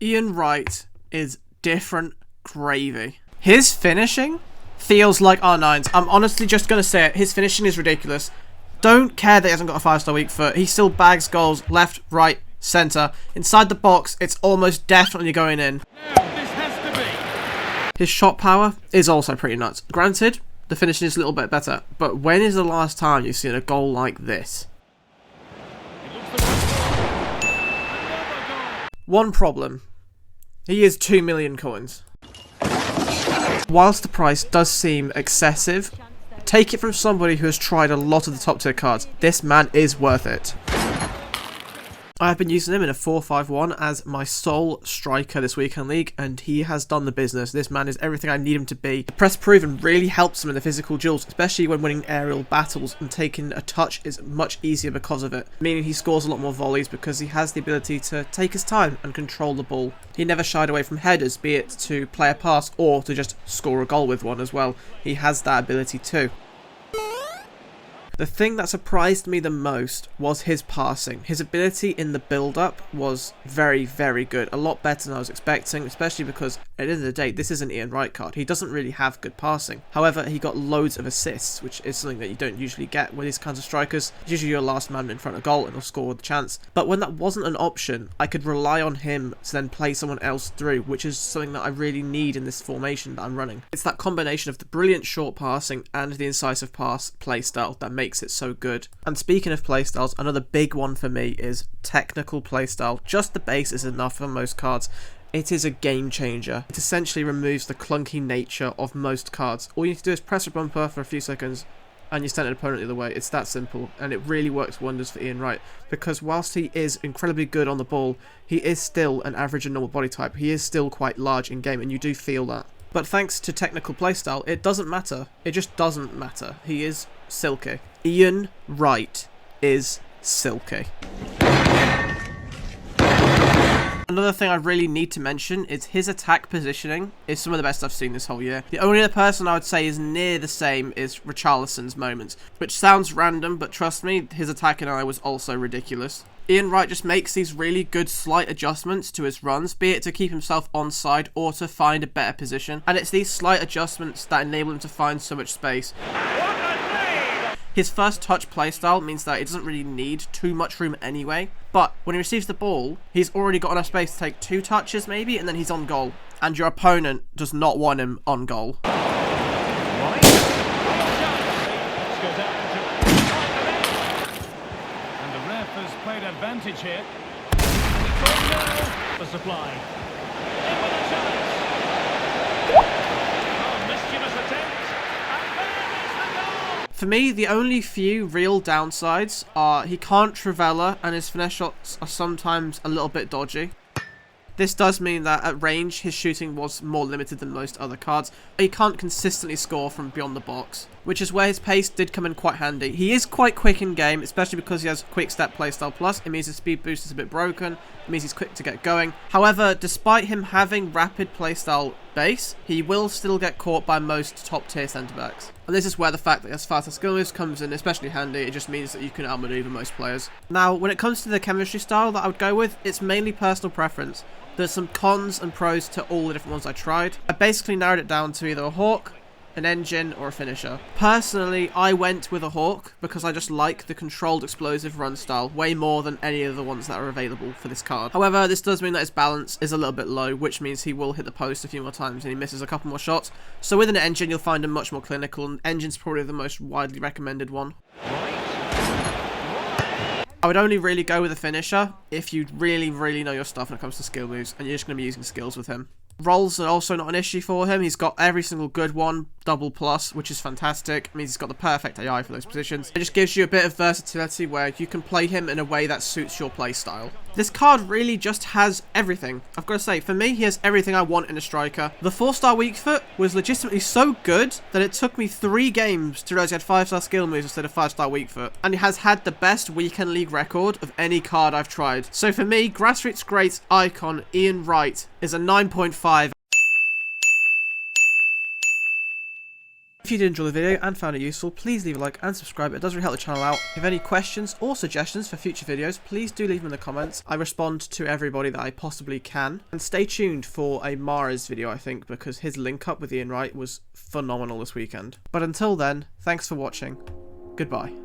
Ian Wright is different gravy. His finishing feels like R9's. I'm honestly just going to say it. His finishing is ridiculous. Don't care that he hasn't got a 5-star weak foot. He still bags goals left, right, centre. Inside the box, it's almost definitely going in. This has to be. His shot power is also pretty nuts. Granted, the finishing is a little bit better, but when is the last time you've seen a goal like this? One problem. He is 2 million coins. Whilst the price does seem excessive, take it from somebody who has tried a lot of the top tier cards. This man is worth it. I have been using him in a 4-5-1 as my sole striker this weekend league, and he has done the business. This man is everything I need him to be. The press proven really helps him in the physical duels, especially when winning aerial battles, and taking a touch is much easier because of it, meaning he scores a lot more volleys because he has the ability to take his time and control the ball. He never shied away from headers, be it to play a pass or to just score a goal with one as well. He has that ability too. The thing that surprised me the most was his passing. His ability in the build-up was very, very good. A lot better than I was expecting, especially because at the end of the day, this is an Ian Wright card. He doesn't really have good passing. However, he got loads of assists, which is something that you don't usually get with these kinds of strikers. It's usually your last man in front of goal and he'll score with a chance. But when that wasn't an option, I could rely on him to then play someone else through, which is something that I really need in this formation that I'm running. It's that combination of the brilliant short passing and the incisive pass playstyle that makes it so good. And speaking of playstyles, another big one for me is technical playstyle. Just the base is enough for most cards. It is a game changer. It essentially removes the clunky nature of most cards. All you need to do is press a bumper for a few seconds and you send an opponent the other way. It's that simple, and it really works wonders for Ian Wright, because whilst he is incredibly good on the ball, he is still an average and normal body type. He is still quite large in game, and you do feel that. But thanks to technical playstyle, it doesn't matter. It just doesn't matter. He is silky. Ian Wright is silky. Another thing I really need to mention is his attack positioning is some of the best I've seen this whole year. The only other person I would say is near the same is Richarlison's moments, which sounds random, but trust me, his attacking eye was also ridiculous. Ian Wright just makes these really good slight adjustments to his runs, be it to keep himself onside or to find a better position, and it's these slight adjustments that enable him to find so much space. His first touch playstyle means that he doesn't really need too much room anyway, but when he receives the ball, he's already got enough space to take 2 touches maybe, and then he's on goal, and your opponent does not want him on goal. Played advantage here. And it's all now for supply. In with a chance. Oh, mischievous attempt. And there is the goal. For me, the only few real downsides are he can't trivela and his finesse shots are sometimes a little bit dodgy. This does mean that at range, his shooting was more limited than most other cards. He can't consistently score from beyond the box, which is where his pace did come in quite handy. He is quite quick in game, especially because he has quick step playstyle plus. It means his speed boost is a bit broken. It means he's quick to get going. However, despite him having rapid playstyle base, he will still get caught by most top tier centre backs. And this is where the fact that he has faster skill moves comes in especially handy. It just means that you can outmaneuver most players. Now, when it comes to the chemistry style that I would go with, it's mainly personal preference. There's some cons and pros to all the different ones I tried. I basically narrowed it down to either a Hawk, an engine, or a finisher. Personally, I went with a Hawk because I just like the controlled explosive run style way more than any of the ones that are available for this card. However, this does mean that his balance is a little bit low, which means he will hit the post a few more times and he misses a couple more shots. So with an engine, you'll find him much more clinical, and engine's probably the most widely recommended one. I would only really go with a finisher if you really know your stuff when it comes to skill moves, and you're just going to be using skills with him. Rolls are also not an issue for him. He's got every single good one, double plus, which is fantastic. It means he's got the perfect AI for those positions. It just gives you a bit of versatility where you can play him in a way that suits your play style. This card really just has everything. I've got to say, for me, he has everything I want in a striker. The 4-star weak foot was legitimately so good that it took me 3 games to realize he had 5-star skill moves instead of 5-star weak foot. And he has had the best weekend league record of any card I've tried. So for me, Grassroots great icon Ian Wright is a 9.5. If you did enjoy the video and found it useful, please leave a like and subscribe. It does really help the channel out. If you have any questions or suggestions for future videos, please do leave them in the comments. I respond to everybody that I possibly can. And stay tuned for a Mahrez video, I think, because his link up with Ian Wright was phenomenal this weekend. But until then, thanks for watching. Goodbye.